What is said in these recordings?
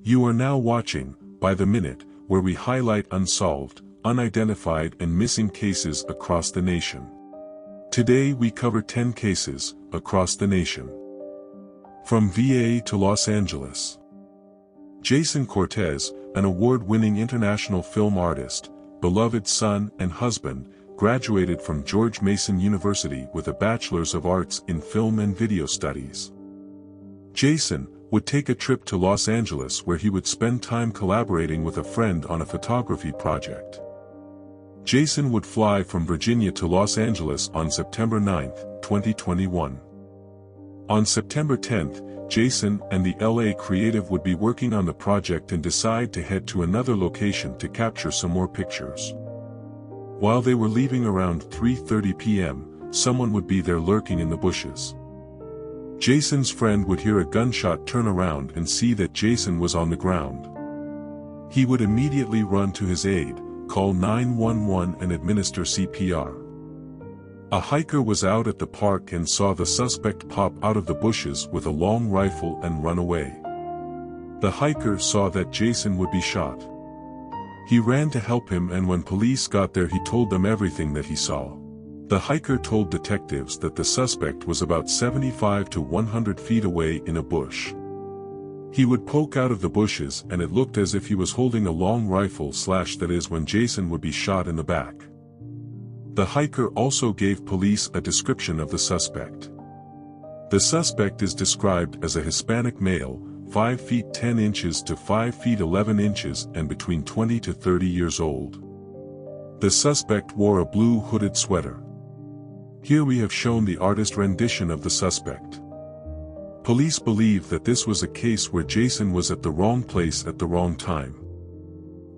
You are now watching, By the Minute, where we highlight unsolved, unidentified and missing cases across the nation. Today we cover 10 cases, across the nation. From VA to Los Angeles. Jason Cortez, an award-winning international film artist, beloved son and husband, graduated from George Mason University with a Bachelor's of Arts in Film and Video Studies. Jason would take a trip to Los Angeles where he would spend time collaborating with a friend on a photography project. Jason would fly from Virginia to Los Angeles on September 9, 2021. On September 10, Jason and the LA creative would be working on the project and decide to head to another location to capture some more pictures. While they were leaving around 3:30 p.m., someone would be there lurking in the bushes. Jason's friend would hear a gunshot, turn around and see that Jason was on the ground. He would immediately run to his aid, call 911 and administer CPR. A hiker was out at the park and saw the suspect pop out of the bushes with a long rifle and run away. The hiker saw that Jason would be shot. He ran to help him, and when police got there he told them everything that he saw. The hiker told detectives that the suspect was about 75 to 100 feet away in a bush. He would poke out of the bushes and it looked as if he was holding a long rifle / that is when Jason would be shot in the back. The hiker also gave police a description of the suspect. The suspect is described as a Hispanic male, 5 feet 10 inches to 5 feet 11 inches and between 20 to 30 years old. The suspect wore a blue hooded sweater. Here we have shown the artist rendition of the suspect. Police believe that this was a case where Jason was at the wrong place at the wrong time.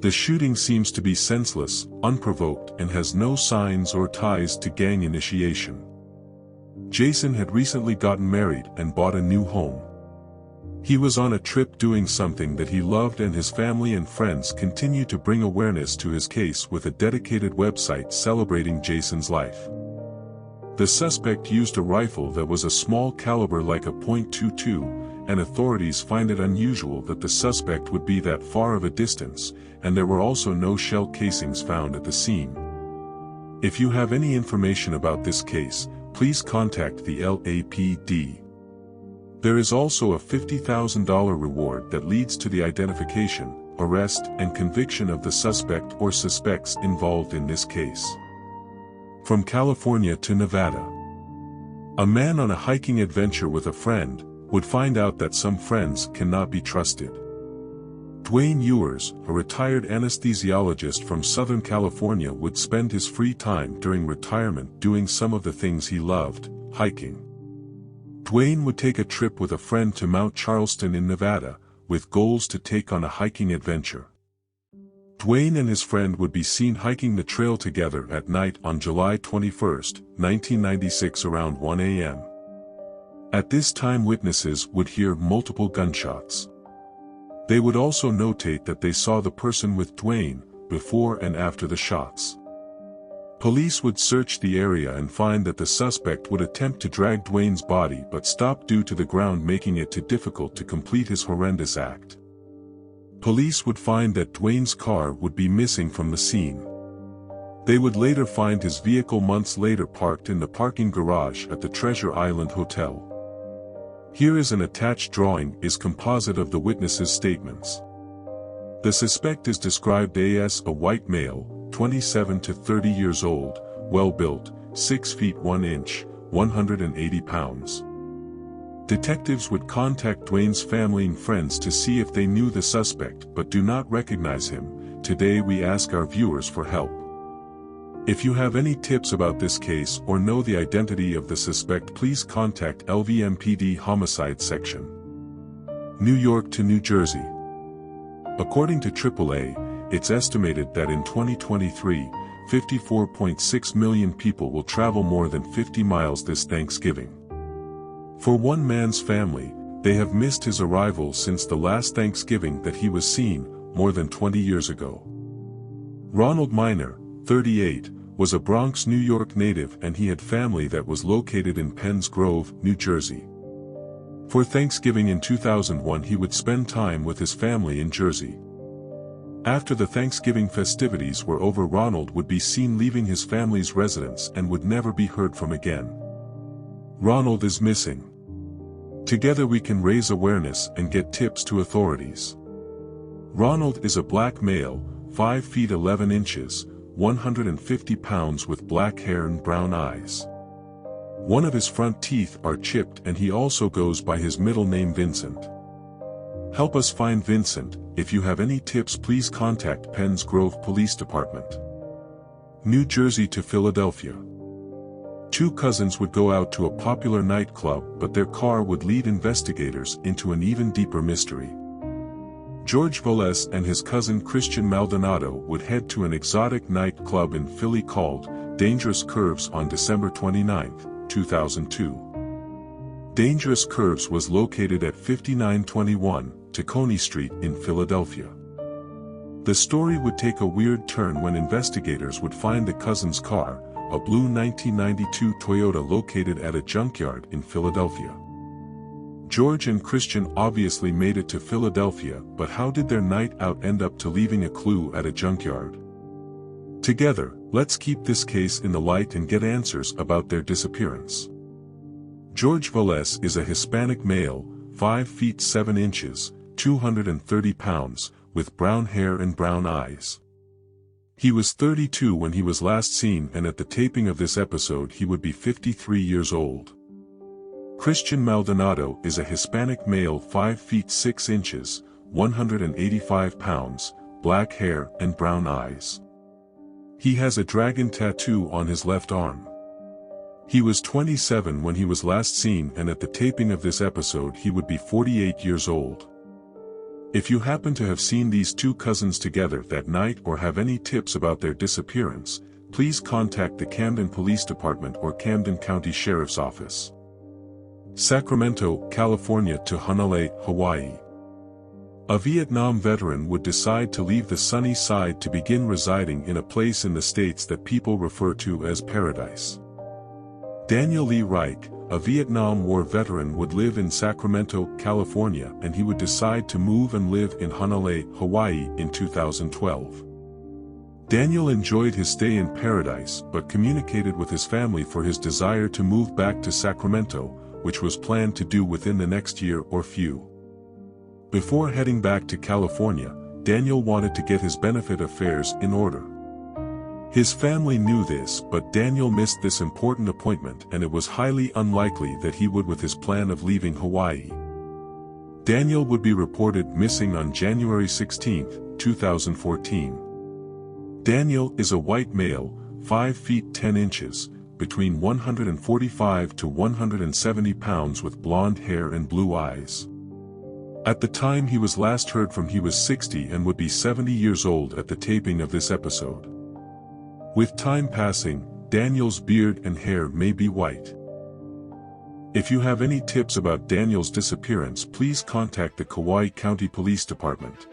The shooting seems to be senseless, unprovoked and has no signs or ties to gang initiation. Jason had recently gotten married and bought a new home. He was on a trip doing something that he loved, and his family and friends continue to bring awareness to his case with a dedicated website celebrating Jason's life. The suspect used a rifle that was a small caliber like a .22, and authorities find it unusual that the suspect would be that far of a distance, and there were also no shell casings found at the scene. If you have any information about this case, please contact the LAPD. There is also a $50,000 reward that leads to the identification, arrest, and conviction of the suspect or suspects involved in this case. From California to Nevada. A man on a hiking adventure with a friend would find out that some friends cannot be trusted. Dwayne Ewers, a retired anesthesiologist from Southern California, would spend his free time during retirement doing some of the things he loved, hiking. Dwayne would take a trip with a friend to Mount Charleston in Nevada, with goals to take on a hiking adventure. Dwayne and his friend would be seen hiking the trail together at night on July 21, 1996 around 1 a.m. At this time witnesses would hear multiple gunshots. They would also notate that they saw the person with Dwayne, before and after the shots. Police would search the area and find that the suspect would attempt to drag Dwayne's body but stop due to the ground, making it too difficult to complete his horrendous act. Police would find that Dwayne's car would be missing from the scene. They would later find his vehicle months later parked in the parking garage at the Treasure Island Hotel. Here is an attached drawing is composite of the witnesses' statements. The suspect is described as a white male, 27 to 30 years old, well-built, 6 feet 1 inch, 180 pounds. Detectives would contact Dwayne's family and friends to see if they knew the suspect but do not recognize him. Today we ask our viewers for help. If you have any tips about this case or know the identity of the suspect, please contact LVMPD Homicide Section. New York to New Jersey. According to AAA, it's estimated that in 2023, 54.6 million people will travel more than 50 miles this Thanksgiving. For one man's family, they have missed his arrival since the last Thanksgiving that he was seen, more than 20 years ago. Ronald Miner, 38, was a Bronx, New York native, and he had family that was located in Penns Grove, New Jersey. For Thanksgiving in 2001 he would spend time with his family in Jersey. After the Thanksgiving festivities were over, Ronald would be seen leaving his family's residence and would never be heard from again. Ronald is missing. Together we can raise awareness and get tips to authorities. Ronald is a black male, 5 feet 11 inches, 150 pounds with black hair and brown eyes. One of his front teeth are chipped and he also goes by his middle name Vincent. Help us find Vincent. If you have any tips, please contact Penns Grove Police Department. New Jersey to Philadelphia. Two cousins would go out to a popular nightclub, but their car would lead investigators into an even deeper mystery. George Valles and his cousin Christian Maldonado would head to an exotic nightclub in Philly called Dangerous Curves on December 29, 2002. Dangerous Curves was located at 5921 Tacony Street in Philadelphia. The story would take a weird turn when investigators would find the cousin's car, a blue 1992 Toyota, located at a junkyard in Philadelphia. George and Christian obviously made it to Philadelphia, but how did their night out end up to leaving a clue at a junkyard? Together, let's keep this case in the light and get answers about their disappearance. George Valles is a Hispanic male, 5 feet 7 inches, 230 pounds, with brown hair and brown eyes. He was 32 when he was last seen, and at the taping of this episode he would be 53 years old. Christian Maldonado is a Hispanic male, 5 feet 6 inches, 185 pounds, black hair and brown eyes. He has a dragon tattoo on his left arm. He was 27 when he was last seen, and at the taping of this episode he would be 48 years old. If you happen to have seen these two cousins together that night or have any tips about their disappearance, please contact the Camden Police Department or Camden County Sheriff's Office. Sacramento, California to Honolulu, Hawaii. A Vietnam veteran would decide to leave the sunny side to begin residing in a place in the States that people refer to as paradise. Daniel Lee Reich, a Vietnam War veteran, would live in Sacramento, California, and he would decide to move and live in Honolulu, Hawaii in 2012. Daniel enjoyed his stay in paradise but communicated with his family for his desire to move back to Sacramento, which was planned to do within the next year or few. Before heading back to California, Daniel wanted to get his benefit affairs in order. His family knew this, but Daniel missed this important appointment, and it was highly unlikely that he would with his plan of leaving Hawaii. Daniel would be reported missing on January 16, 2014. Daniel is a white male, 5 feet 10 inches, between 145 to 170 pounds with blonde hair and blue eyes. At the time he was last heard from he was 60 and would be 70 years old at the taping of this episode. With time passing, Daniel's beard and hair may be white. If you have any tips about Daniel's disappearance, please contact the Kauai County Police Department.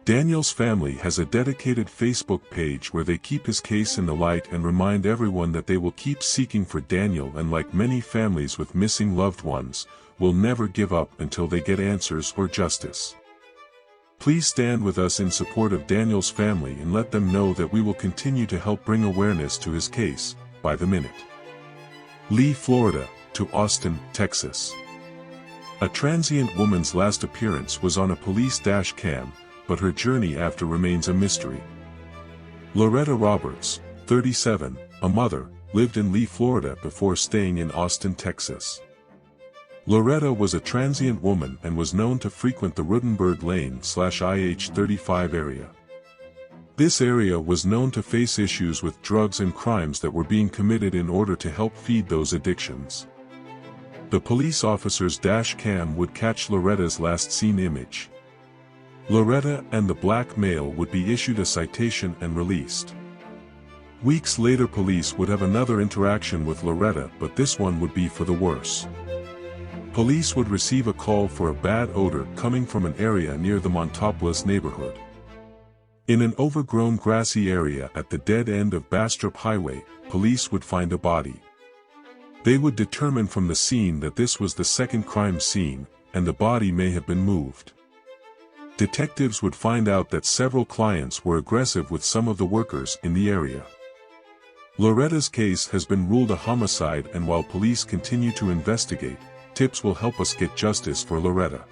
Daniel's family has a dedicated Facebook page where they keep his case in the light and remind everyone that they will keep seeking for Daniel, and like many families with missing loved ones, will never give up until they get answers or justice. Please stand with us in support of Daniel's family and let them know that we will continue to help bring awareness to his case, by the minute. Lee, Florida, to Austin, Texas. A transient woman's last appearance was on a police dash cam, but her journey after remains a mystery. Loretta Roberts, 37, a mother, lived in Lee, Florida before staying in Austin, Texas. Loretta was a transient woman and was known to frequent the Rutenberg Lane/IH-35 area. This area was known to face issues with drugs and crimes that were being committed in order to help feed those addictions. The police officer's dash cam would catch Loretta's last seen image. Loretta and the black male would be issued a citation and released. Weeks later, police would have another interaction with Loretta, but this one would be for the worse. Police would receive a call for a bad odor coming from an area near the Montopolis neighborhood. In an overgrown grassy area at the dead end of Bastrop Highway, police would find a body. They would determine from the scene that this was the second crime scene, and the body may have been moved. Detectives would find out that several clients were aggressive with some of the workers in the area. Loretta's case has been ruled a homicide, and while police continue to investigate, tips will help us get justice for Loretta.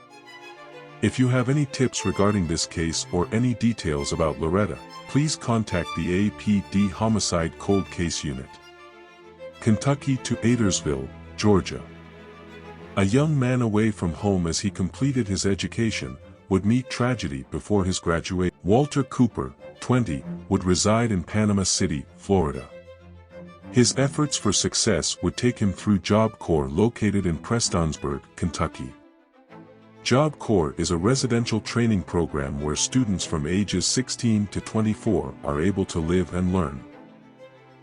If you have any tips regarding this case or any details about Loretta, please contact the APD Homicide Cold Case Unit. Kentucky to Adairsville, Georgia. A young man away from home as he completed his education, would meet tragedy before his graduation. Walter Cooper, 20, would reside in Panama City, Florida. His efforts for success would take him through Job Corps located in Prestonsburg, Kentucky. Job Corps is a residential training program where students from ages 16 to 24 are able to live and learn.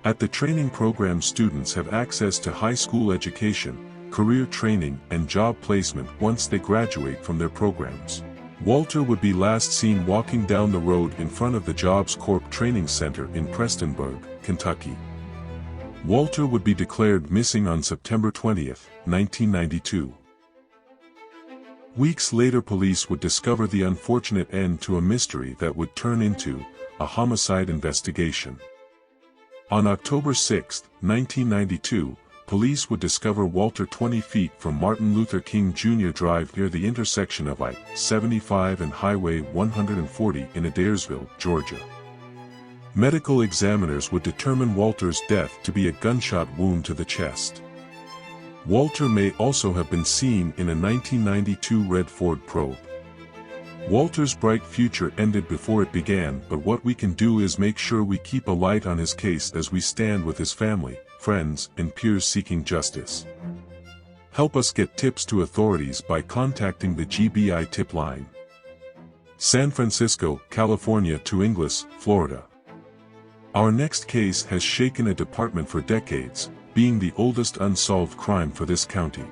At the training program, students have access to high school education, career training, and job placement once they graduate from their programs. Walter would be last seen walking down the road in front of the Jobs Corps Training Center in Prestonsburg, Kentucky. Walter would be declared missing on September 20, 1992. Weeks later, police would discover the unfortunate end to a mystery that would turn into a homicide investigation. On October 6, 1992, police would discover Walter 20 feet from Martin Luther King Jr. Drive near the intersection of I-75 and Highway 140 in Adairsville, Georgia. Medical examiners would determine Walter's death to be a gunshot wound to the chest. Walter may also have been seen in a 1992 red Ford Probe. Walter's bright future ended before it began, but what we can do is make sure we keep a light on his case as we stand with his family, friends, and peers seeking justice. Help us get tips to authorities by contacting the GBI tip line. San Francisco, California to Inglis, Florida. Our next case has shaken a department for decades, being the oldest unsolved crime for this county.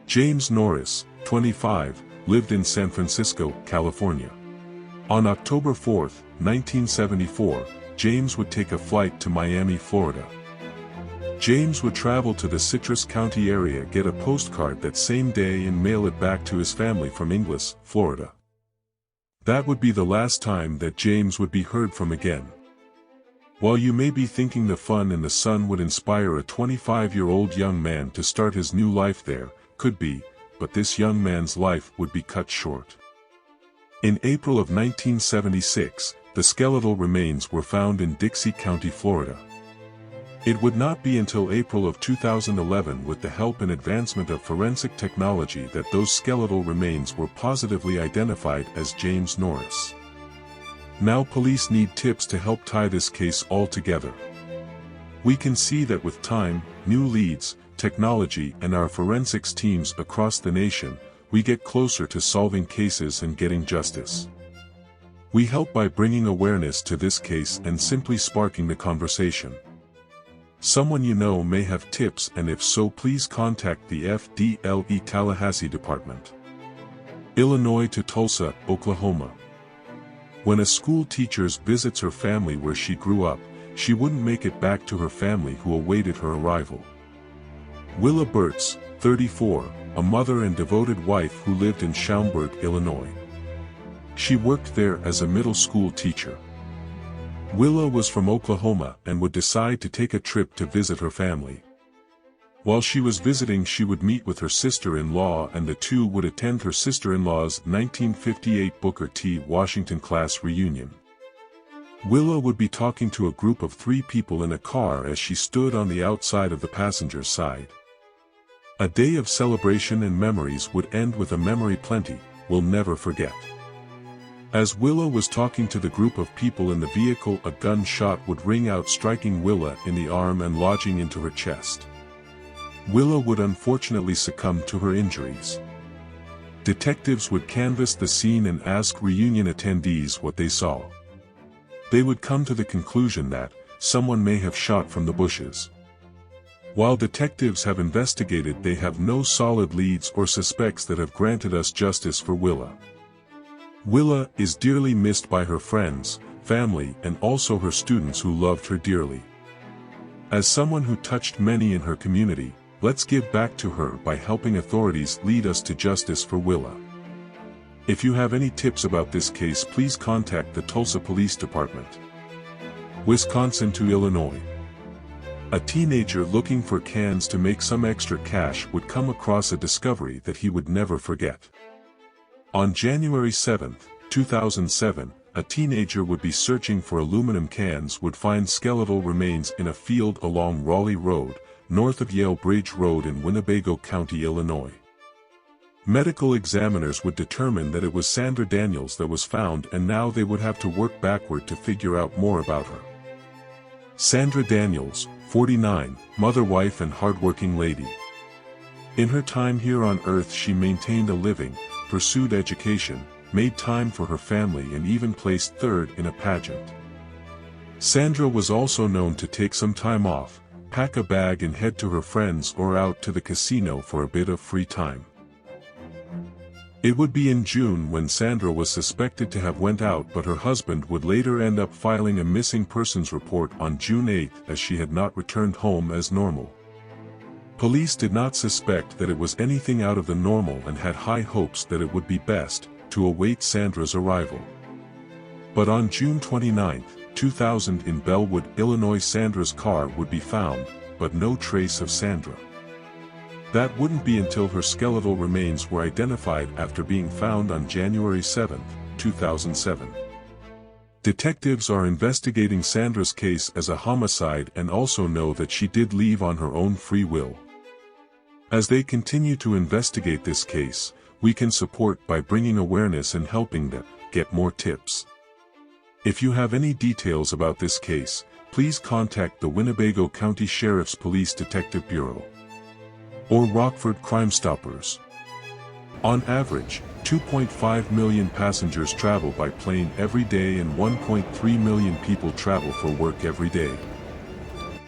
James Norris, 25, lived in San Francisco, California. On October 4, 1974, James would take a flight to Miami, Florida. James would travel to the Citrus County area, get a postcard that same day, and mail it back to his family from Inglis, Florida. That would be the last time that James would be heard from again. While you may be thinking the fun in the sun would inspire a 25-year-old young man to start his new life there, could be, but this young man's life would be cut short. In April of 1976, the skeletal remains were found in Dixie County, Florida. It would not be until April of 2011, with the help and advancement of forensic technology, that those skeletal remains were positively identified as James Norris. Now police need tips to help tie this case all together. We can see that with time, new leads, technology, and our forensics teams across the nation, we get closer to solving cases and getting justice. We help by bringing awareness to this case and simply sparking the conversation. Someone you know may have tips, and if so, please contact the FDLE Tallahassee Department. Illinois to Tulsa, Oklahoma. When a school teacher visits her family where she grew up, she wouldn't make it back to her family who awaited her arrival. Willa Burts, 34, a mother and devoted wife who lived in Schaumburg, Illinois. She worked there as a middle school teacher. Willa was from Oklahoma and would decide to take a trip to visit her family. While she was visiting, she would meet with her sister-in-law, and the two would attend her sister-in-law's 1958 Booker T. Washington class reunion. Willa would be talking to a group of 3 people in a car as she stood on the outside of the passenger's side. A day of celebration and memories would end with a memory plenty we'll never forget. As Willa was talking to the group of people in the vehicle, a gunshot would ring out, striking Willa in the arm and lodging into her chest. Willa would unfortunately succumb to her injuries. Detectives would canvass the scene and ask reunion attendees what they saw. They would come to the conclusion that someone may have shot from the bushes. While detectives have investigated, they have no solid leads or suspects that have granted us justice for Willa. Willa is dearly missed by her friends, family, and also her students who loved her dearly. As someone who touched many in her community, let's give back to her by helping authorities lead us to justice for Willa. If you have any tips about this case, please contact the Tulsa Police Department. Wisconsin to Illinois. A teenager looking for cans to make some extra cash would come across a discovery that he would never forget. On January 7, 2007, a teenager would be searching for aluminum cans would find skeletal remains in a field along Raleigh Road, north of Yale Bridge Road in Winnebago County, Illinois. Medical examiners would determine that it was Sandra Daniels that was found, and now they would have to work backward to figure out more about her. Sandra Daniels, 49, mother, wife and hardworking lady. In her time here on Earth she maintained a living, pursued education, made time for her family and even placed third in a pageant. Sandra was also known to take some time off, pack a bag and head to her friends or out to the casino for a bit of free time. It would be in June when Sandra was suspected to have went out, but her husband would later end up filing a missing persons report on June 8 as she had not returned home as normal. Police did not suspect that it was anything out of the normal and had high hopes that it would be best to await Sandra's arrival. But on June 29, 2000 in Bellwood, Illinois, Sandra's car would be found, but no trace of Sandra. That wouldn't be until her skeletal remains were identified after being found on January 7, 2007. Detectives are investigating Sandra's case as a homicide and also know that she did leave on her own free will. As they continue to investigate this case, we can support by bringing awareness and helping them get more tips. If you have any details about this case, please contact the Winnebago County Sheriff's Police Detective Bureau or Rockford Crime Stoppers. On average, 2.5 million passengers travel by plane every day and 1.3 million people travel for work every day.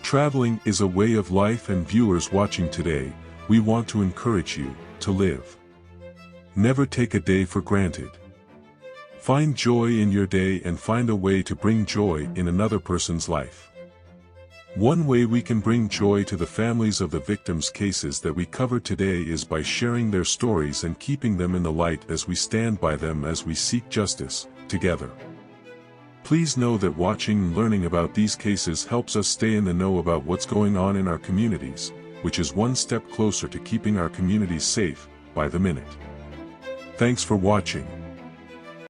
Traveling is a way of life, and viewers watching today, we want to encourage you to live. Never take a day for granted. Find joy in your day and find a way to bring joy in another person's life. One way we can bring joy to the families of the victims' cases that we cover today is by sharing their stories and keeping them in the light as we stand by them as we seek justice together. Please know that watching and learning about these cases helps us stay in the know about what's going on in our communities, which is one step closer to keeping our communities safe by the minute. Thanks for watching.